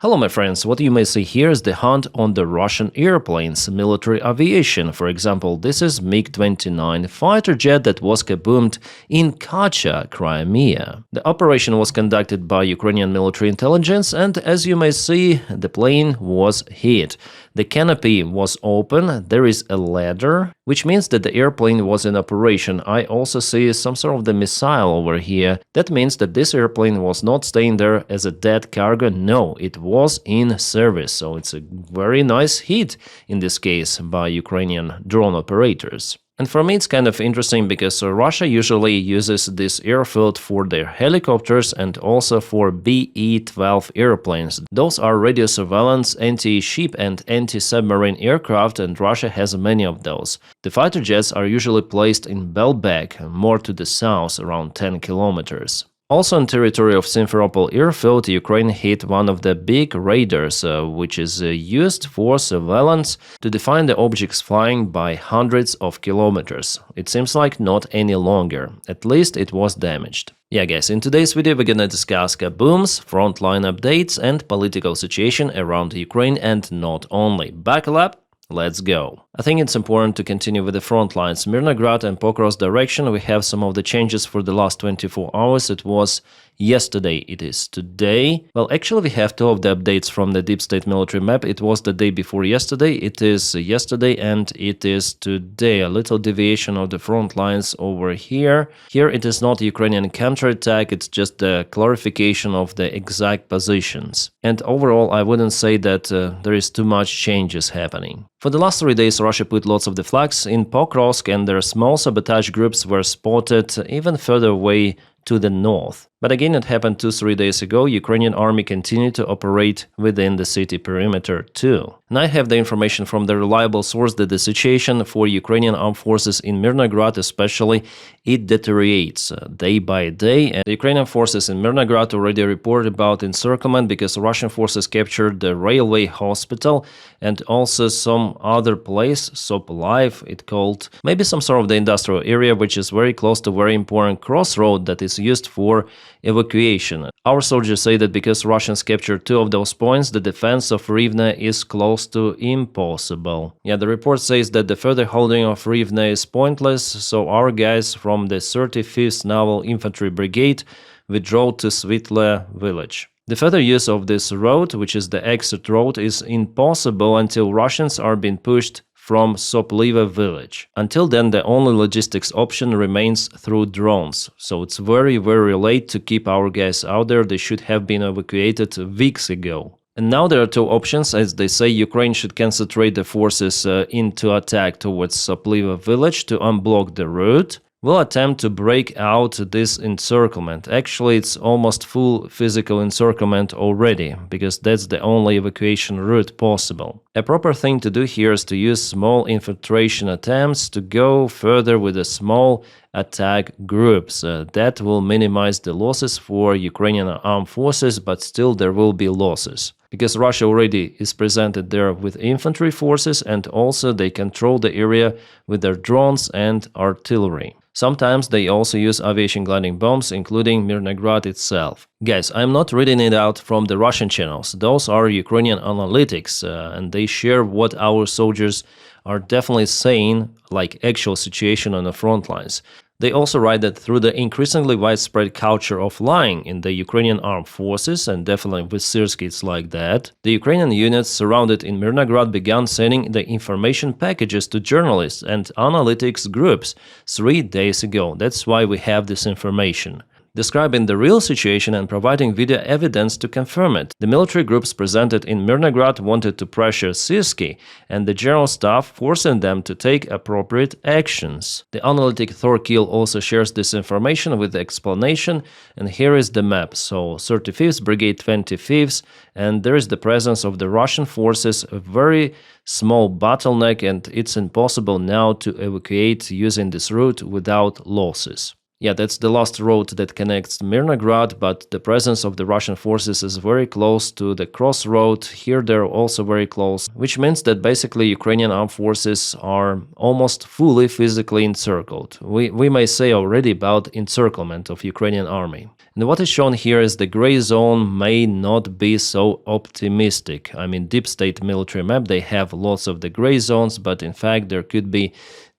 Hello my friends, what you may see here is the hunt on the Russian airplanes, military aviation. For example, this is MiG-29 fighter jet that was kaboomed in Kharkiv, Crimea. The operation was conducted by Ukrainian military intelligence and as you may see, the plane was hit. The canopy was open, there is a ladder, which means that the airplane was in operation. I also see some sort of the missile over here. That means that this airplane was not staying there as a dead cargo. No, it was in service. So it's a very nice hit in this case by Ukrainian drone operators. And for me it's kind of interesting because Russia usually uses this airfield for their helicopters and also for BE-12 airplanes. Those are radio surveillance, anti-ship and anti-submarine aircraft, and Russia has many of those. The fighter jets are usually placed in Belbek, more to the south, around 10 kilometers. Also on territory of Simferopol airfield, Ukraine hit one of the big radars, which is used for surveillance to define the objects flying by hundreds of kilometers. It seems like not any longer. At least it was damaged. Yeah guys, in today's video we're gonna discuss Kaboom's frontline updates and political situation around Ukraine and not only. Buckle up! Let's go. I think it's important to continue with the front lines. Mirnograd and Pokrovsk direction, we have some of the changes for the last 24 hours. It was yesterday, it is today. Well, actually we have two of the updates from the deep state military map. It was the day before yesterday, it is yesterday and it is today. A little deviation of the front lines over here. Here it is not Ukrainian counterattack, it's just the clarification of the exact positions. And overall I wouldn't say that there is too much changes happening. For the last 3 days, Russia put lots of the flags in Pokrovsk and their small sabotage groups were spotted even further away to the north. But again, it happened 2-3 days ago. Ukrainian army continued to operate within the city perimeter too. And I have the information from the reliable source that the situation for Ukrainian armed forces in Mirnograd especially, it deteriorates day by day. And the Ukrainian forces in Mirnograd already report about encirclement because Russian forces captured the railway hospital and also some other place, Sopolive, it called, maybe some sort of the industrial area, which is very close to very important crossroad that is used for evacuation. Our soldiers say that because Russians captured two of those points, the defense of Rivne is close to impossible. Yeah, the report says that the further holding of Rivne is pointless, so our guys from the 35th Naval Infantry Brigade withdraw to Svitle village. The further use of this road, which is the exit road, is impossible until Russians are being pushed from Sopliva village. Until then, the only logistics option remains through drones. So it's very late to keep our guys out there. They should have been evacuated weeks ago. And now there are two options. As they say, Ukraine should concentrate the forces into attack towards Sopliva village to unblock the route. We'll attempt to break out this encirclement. Actually, it's almost full physical encirclement already, because that's the only evacuation route possible. A proper thing to do here is to use small infiltration attempts to go further with the small attack groups. That will minimize the losses for Ukrainian armed forces, but still there will be losses. Because Russia already is presented there with infantry forces and also they control the area with their drones and artillery. Sometimes they also use aviation gliding bombs, including Mirnograd itself. Guys, I'm not reading it out from the Russian channels. Those are Ukrainian analytics, and they share what our soldiers are definitely saying, like actual situation on the front lines. They also write that through the increasingly widespread culture of lying in the Ukrainian armed forces, and definitely with Syrsky it's like that, the Ukrainian units surrounded in Mirnograd began sending the information packages to journalists and analytics groups 3 days ago. That's why we have this information. Describing the real situation and providing video evidence to confirm it. The military groups presented in Mirnograd wanted to pressure Syrsky and the general staff, forcing them to take appropriate actions. The analytic Thorkill also shares this information with the explanation, and here is the map. So 35th Brigade 25th, and there is the presence of the Russian forces, a very small bottleneck, and it's impossible now to evacuate using this route without losses. Yeah, that's the last road that connects Mirnograd, but the presence of the Russian forces is very close to the crossroad. Here they're also very close, which means that basically Ukrainian armed forces are almost fully physically encircled. We may say already about encirclement of Ukrainian army. And what is shown here is the gray zone may not be so optimistic. I mean, deep state military map, they have lots of the gray zones, but in fact there could be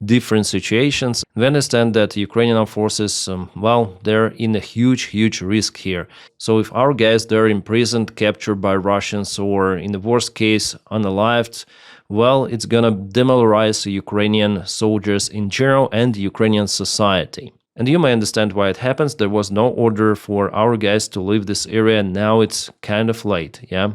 different situations. We understand that Ukrainian armed forces, well, they're in a huge risk here. So if our guys, they're imprisoned, captured by Russians, or in the worst case, unalived, well, it's gonna demoralize Ukrainian soldiers in general and Ukrainian society. And you may understand why it happens. There was no order for our guys to leave this area. Now it's kind of late, yeah?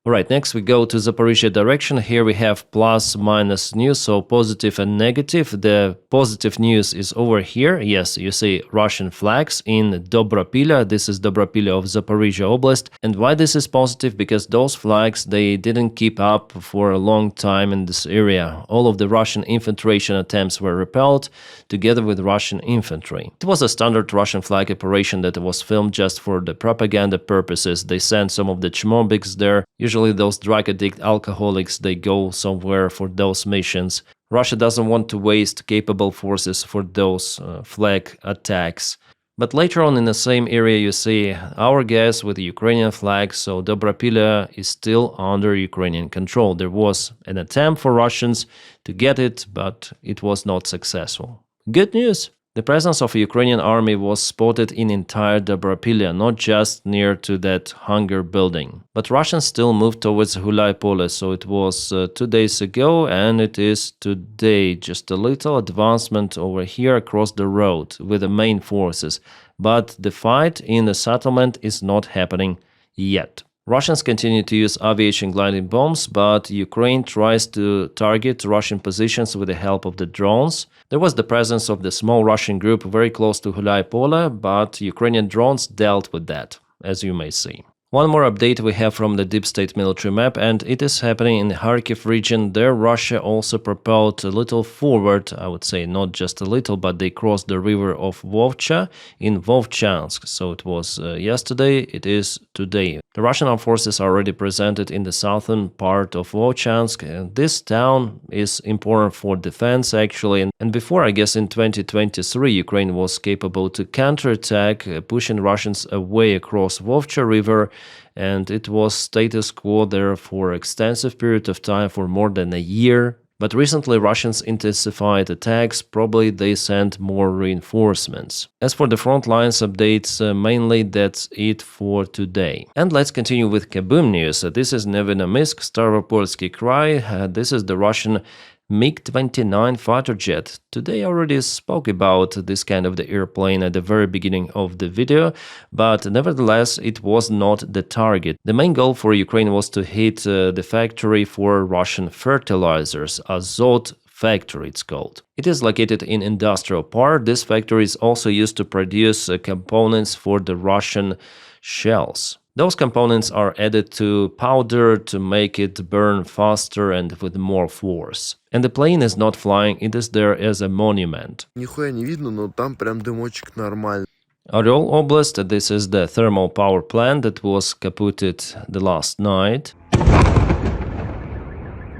Alright, next we go to Zaporizhia direction. Here we have plus minus news, so positive and negative. The positive news is over here. Yes, you see Russian flags in Dobropilya. This is Dobropilya of Zaporizhia Oblast. And why this is positive? Because those flags, they didn't keep up for a long time in this area. All of the Russian infiltration attempts were repelled together with Russian infantry. It was a standard Russian flag operation that was filmed just for the propaganda purposes. They sent some of the Chmobiks there. Usually those drug addict alcoholics, they go somewhere for those missions. Russia doesn't want to waste capable forces for those flag attacks. But later on in the same area you see our guys with the Ukrainian flag, so Dobropilya is still under Ukrainian control. There was an attempt for Russians to get it, but it was not successful. Good news! The presence of a Ukrainian army was spotted in entire Dobropilya, not just near to that hangar building. But Russians still moved towards Gulai-Pole, so it was 2 days ago and it is today. Just a little advancement over here across the road with the main forces. But the fight in the settlement is not happening yet. Russians continue to use aviation gliding bombs, but Ukraine tries to target Russian positions with the help of the drones. There was the presence of the small Russian group very close to Gulai-Pole, but Ukrainian drones dealt with that, as you may see. One more update we have from the deep state military map, and it is happening in the Kharkiv region. There Russia also propelled a little forward, I would say not just a little, but they crossed the river of Vovcha in Vovchansk. So it was yesterday, it is today. The Russian armed forces are already presented in the southern part of Vovchansk. This town is important for defense actually, and before, I guess in 2023, Ukraine was capable to counterattack, pushing Russians away across Vovcha river, and it was status quo there for extensive period of time, for more than a year. But recently Russians intensified attacks, probably they sent more reinforcements. As for the front lines updates, mainly that's it for today. And let's continue with Kaboom news. This is Nevinominsk, Stavropolsky Krai. This is the Russian MiG-29 fighter jet. Today I already spoke about this kind of the airplane at the very beginning of the video, but nevertheless it was not the target. The main goal for Ukraine was to hit the factory for Russian fertilizers, Azot factory it's called. It is located in industrial park. This factory is also used to produce components for the Russian shells. Those components are added to powder to make it burn faster and with more force. And the plane is not flying, it is there as a monument. Нихуя не видно, но там прям дымочек нормальный. Oryol Oblast, this is the thermal power plant that was kaputted the last night.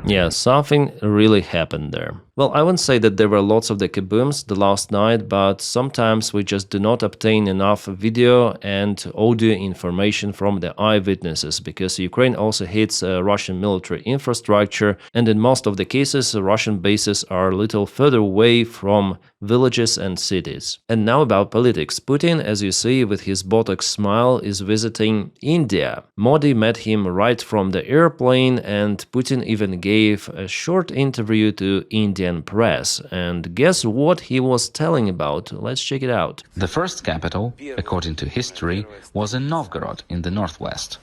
Yeah, something really happened there. Well, I wouldn't say that there were lots of the kabooms the last night, but sometimes we just do not obtain enough video and audio information from the eyewitnesses, because Ukraine also hits Russian military infrastructure, and in most of the cases Russian bases are a little further away from villages and cities. And now about politics. Putin, as you see with his Botox smile, is visiting India. Modi met him right from the airplane, and Putin even gave a short interview to Indian press. And guess what he was telling about? Let's check it out. The first capital, according to history, was in Novgorod in the northwest.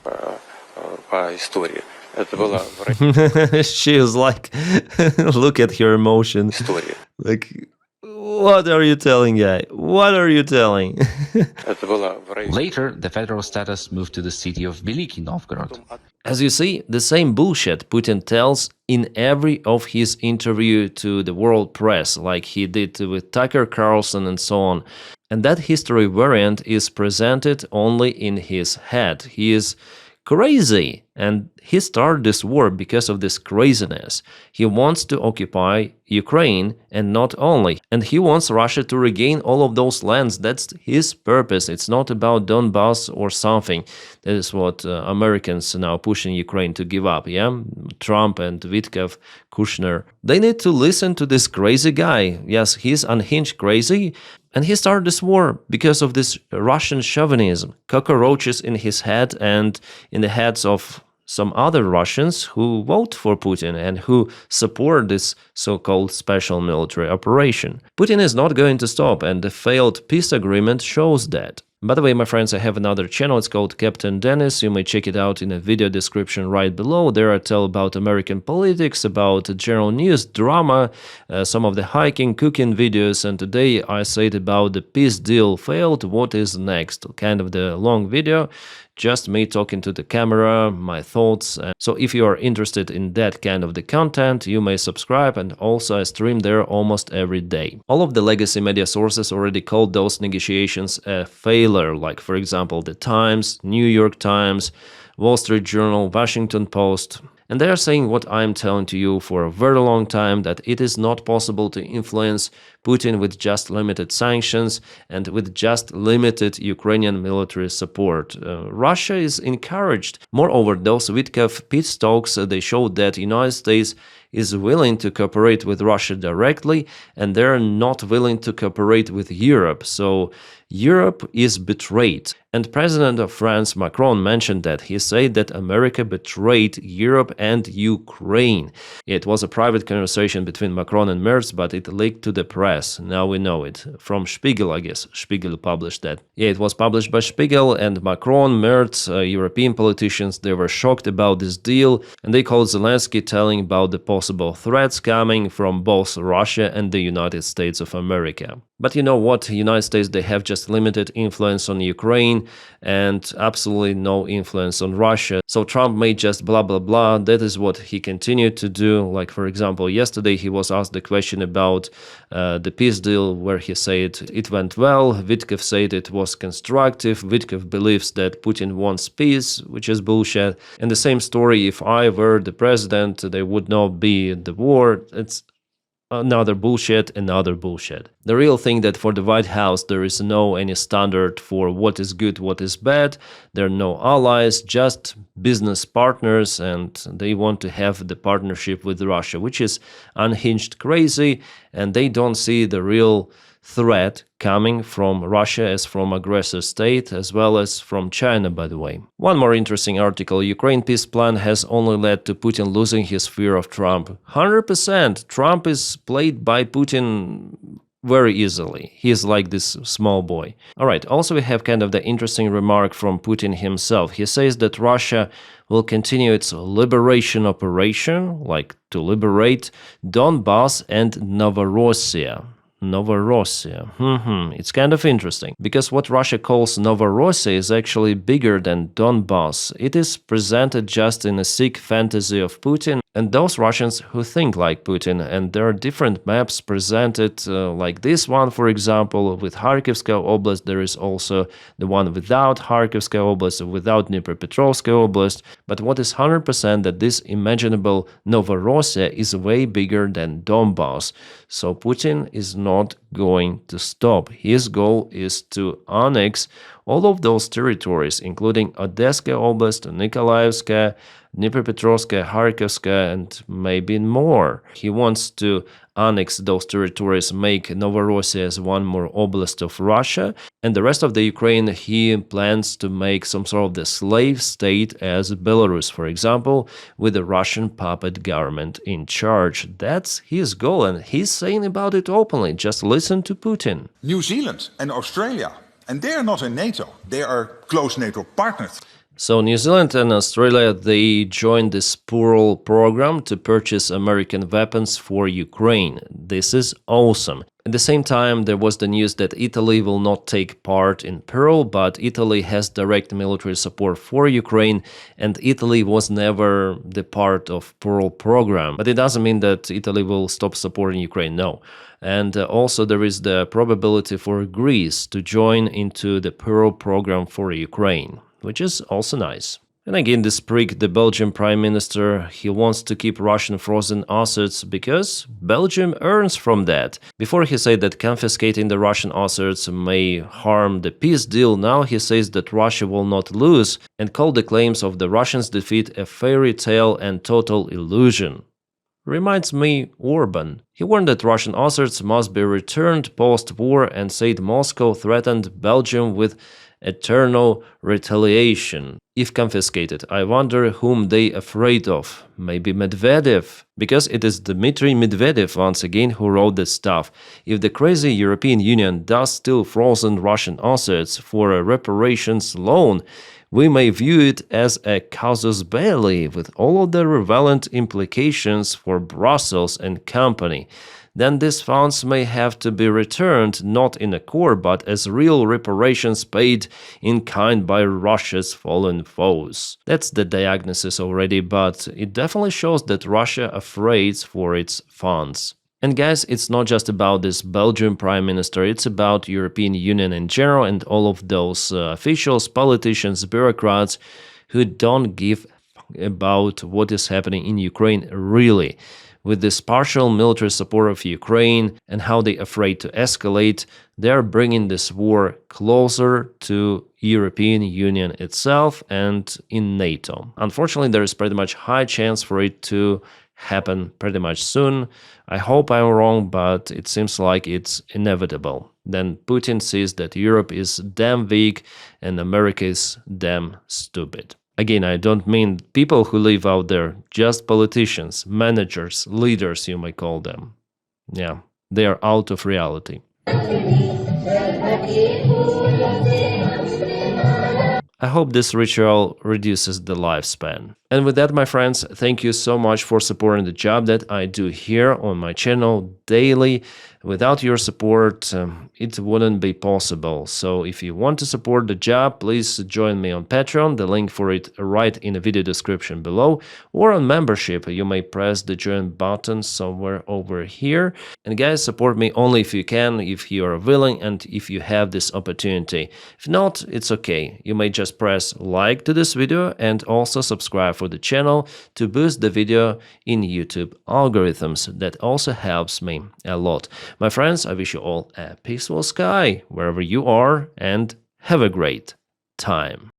She is like, look at her emotion. Like, what are you telling, guy? What are you telling? Later, the federal status moved to the city of Veliki Novgorod. As you see, the same bullshit Putin tells in every of his interview to the world press, like he did with Tucker Carlson and so on. And that history variant is presented only in his head. He is crazy, and he started this war because of this craziness. He wants to occupy Ukraine, and not only. And he wants Russia to regain all of those lands. That's his purpose. It's not about Donbass or something. That is what Americans are now pushing Ukraine to give up, yeah? Trump and Witkov, Kushner. They need to listen to this crazy guy. Yes, he's unhinged crazy. And he started this war because of this Russian chauvinism, cockroaches in his head and in the heads of some other Russians who vote for Putin and who support this so-called special military operation. Putin is not going to stop, and the failed peace agreement shows that. By the way, my friends, I have another channel. It's called Captain Dennis. You may check it out in the video description right below. There I tell about American politics, about general news, drama, some of the hiking, cooking videos, and today I said about the peace deal failed. What is next? Kind of the long video. Just me talking to the camera, my thoughts. So if you are interested in that kind of the content, you may subscribe, and also I stream there almost every day. All of the legacy media sources already called those negotiations a failure, like for example the Times, New York Times, Wall Street Journal, Washington Post. And they are saying what I'm telling to you for a very long time, that it is not possible to influence Putin with just limited sanctions and with just limited Ukrainian military support. Russia is encouraged. Moreover, those Witkov peace talks, they showed that the United States is willing to cooperate with Russia directly, and they're not willing to cooperate with Europe. So Europe is betrayed. And President of France, Macron, mentioned that. He said that America betrayed Europe and Ukraine. It was a private conversation between Macron and Merz, but it leaked to the press. Now we know it. From Spiegel, I guess. Spiegel published that. Yeah, it was published by Spiegel, and Macron, Merz, European politicians, they were shocked about this deal, and they called Zelensky telling about the possible threats coming from both Russia and the United States of America. But you know what? United States, they have just limited influence on Ukraine and absolutely no influence on Russia. So Trump made just blah, blah, blah. That is what he continued to do. Like, for example, yesterday he was asked the question about the peace deal, where he said it went well. Witkov said it was constructive. Witkov believes that Putin wants peace, which is bullshit. And the same story, if I were the president, there would not be the war. It's another bullshit. The real thing that for the White House there is no any standard for what is good, what is bad. There are no allies, just business partners, and they want to have the partnership with Russia, which is unhinged crazy, and they don't see the real threat coming from Russia as from aggressor state, as well as from China, by the way. One more interesting article: Ukraine peace plan has only led to Putin losing his fear of Trump. 100%. Trump is played by Putin very easily. He is like this small boy. Alright, also we have kind of the interesting remark from Putin himself. He says that Russia will continue its liberation operation, like to liberate Donbass and Novorossiya. It's kind of interesting, because what Russia calls Novorossiya is actually bigger than Donbass. It is presented just in a sick fantasy of Putin and those Russians who think like Putin, and there are different maps presented, like this one, for example, with Kharkivska Oblast. There is also the one without Kharkivska Oblast, without Dnipropetrovsk Oblast. But what is 100% that this imaginable Novorossiya is way bigger than Donbass. So Putin is not going to stop. His goal is to annex all of those territories, including Odessa Oblast, Nikolaevska, Dnipropetrovsk, Kharkivska, and maybe more. He wants to annex those territories, make Novorossiya as one more oblast of Russia, and the rest of the Ukraine he plans to make some sort of the slave state as Belarus, for example, with the Russian puppet government in charge. That's his goal, and he's saying about it openly. Just listen to Putin. New Zealand and Australia, and they are not in NATO. They are close NATO partners. So New Zealand and Australia, they joined this Pearl program to purchase American weapons for Ukraine. This is awesome. At the same time, there was the news that Italy will not take part in Pearl, but Italy has direct military support for Ukraine, and Italy was never the part of Pearl program. But it doesn't mean that Italy will stop supporting Ukraine, no. And also there is the probability for Greece to join into the Pearl program for Ukraine, which is also nice. And again, this prick, the Belgian Prime Minister, he wants to keep Russian frozen assets because Belgium earns from that. Before he said that confiscating the Russian assets may harm the peace deal, now he says that Russia will not lose and called the claims of the Russians' defeat a fairy tale and total illusion. Reminds me Orban. He warned that Russian assets must be returned post-war and said Moscow threatened Belgium with eternal retaliation. If confiscated, I wonder whom they afraid of. Maybe Medvedev? Because it is Dmitry Medvedev once again who wrote this stuff. If the crazy European Union does still frozen Russian assets for a reparations loan, we may view it as a casus belli with all of the relevant implications for Brussels and company. Then these funds may have to be returned not in a court but as real reparations paid in kind by Russia's fallen foes. That's the diagnosis already, but it definitely shows that Russia afraid for its funds. And guys, it's not just about this Belgian Prime Minister, it's about European Union in general and all of those officials, politicians, bureaucrats who don't give about what is happening in Ukraine really. With this partial military support of Ukraine and how they're afraid to escalate, they're bringing this war closer to European Union itself and in NATO. Unfortunately, there is pretty much high chance for it to happen pretty much soon. I hope I'm wrong, but it seems like it's inevitable. Then Putin sees that Europe is damn weak and America is damn stupid. Again, I don't mean people who live out there, just politicians, managers, leaders, you may call them. Yeah, they are out of reality. I hope this ritual reduces the lifespan. And with that, my friends, thank you so much for supporting the job that I do here on my channel daily. Without your support, it wouldn't be possible. So if you want to support the job, please join me on Patreon, the link for it right in the video description below, or on membership, you may press the join button somewhere over here. And guys, support me only if you can, if you are willing, and if you have this opportunity. If not, it's okay. You may just press like to this video and also subscribe for the channel to boost the video in YouTube algorithms. That also helps me a lot. My friends, I wish you all a peaceful sky wherever you are and have a great time.